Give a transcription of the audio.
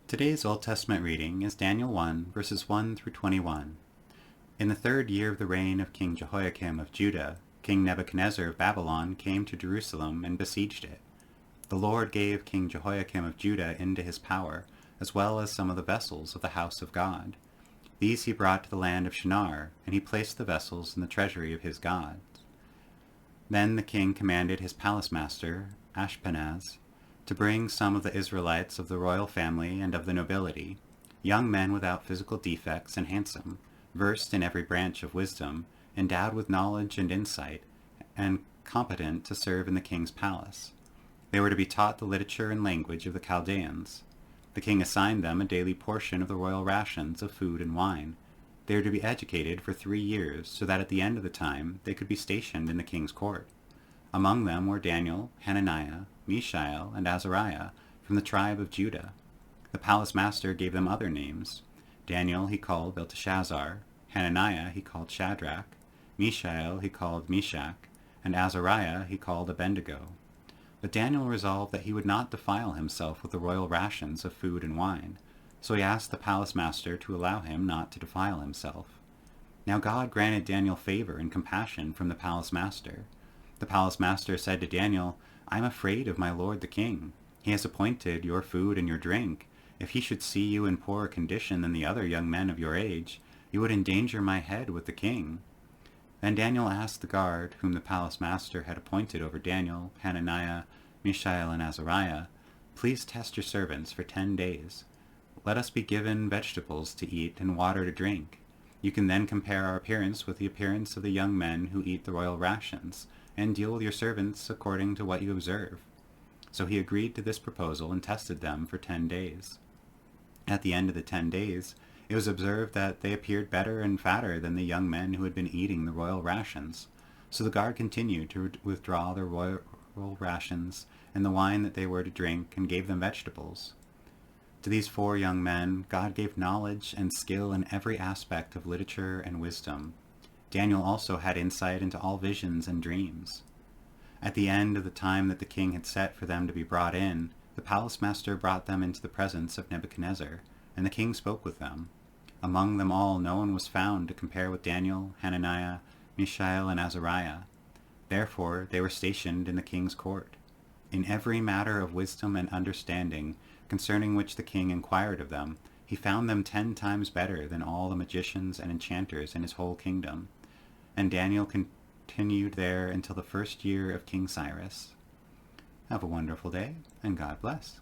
Today's Old Testament reading is Daniel 1, verses 1 through 21. In the 3rd year of the reign of King Jehoiakim of Judah, King Nebuchadnezzar of Babylon came to Jerusalem and besieged it. The Lord gave King Jehoiakim of Judah into his power, as well as some of the vessels of the house of God. These he brought to the land of Shinar, and he placed the vessels in the treasury of his gods. Then the king commanded his palace master, Ashpenaz, to bring some of the Israelites of the royal family and of the nobility, young men without physical defects and handsome, versed in every branch of wisdom, endowed with knowledge and insight, and competent to serve in the king's palace. They were to be taught the literature and language of the Chaldeans. The king assigned them a daily portion of the royal rations of food and wine. They were to be educated for 3 years, so that at the end of the time they could be stationed in the king's court. Among them were Daniel, Hananiah, Mishael, and Azariah from the tribe of Judah. The palace master gave them other names. Daniel he called Belteshazzar, Hananiah he called Shadrach, Mishael he called Meshach, and Azariah he called Abednego. But Daniel resolved that he would not defile himself with the royal rations of food and wine, so he asked the palace master to allow him not to defile himself. Now God granted Daniel favor and compassion from the palace master. The palace master said to Daniel, "I am afraid of my lord the king. He has appointed your food and your drink. If he should see you in poorer condition than the other young men of your age, you would endanger my head with the king." Then Daniel asked the guard, whom the palace master had appointed over Daniel, Hananiah, Mishael, and Azariah, "Please test your servants for 10 days. Let us be given vegetables to eat and water to drink. You can then compare our appearance with the appearance of the young men who eat the royal rations, and deal with your servants according to what you observe." So he agreed to this proposal and tested them for 10 days. At the end of the 10 days, it was observed that they appeared better and fatter than the young men who had been eating the royal rations. So the guard continued to withdraw their royal rations and the wine that they were to drink, and gave them vegetables. To these 4 young men, God gave knowledge and skill in every aspect of literature and wisdom. Daniel also had insight into all visions and dreams. At the end of the time that the king had set for them to be brought in, the palace master brought them into the presence of Nebuchadnezzar, and the king spoke with them. Among them all no one was found to compare with Daniel, Hananiah, Mishael, and Azariah. Therefore they were stationed in the king's court. In every matter of wisdom and understanding, concerning which the king inquired of them, he found them 10 times better than all the magicians and enchanters in his whole kingdom. And Daniel continued there until the 1st year of King Cyrus. Have a wonderful day, and God bless.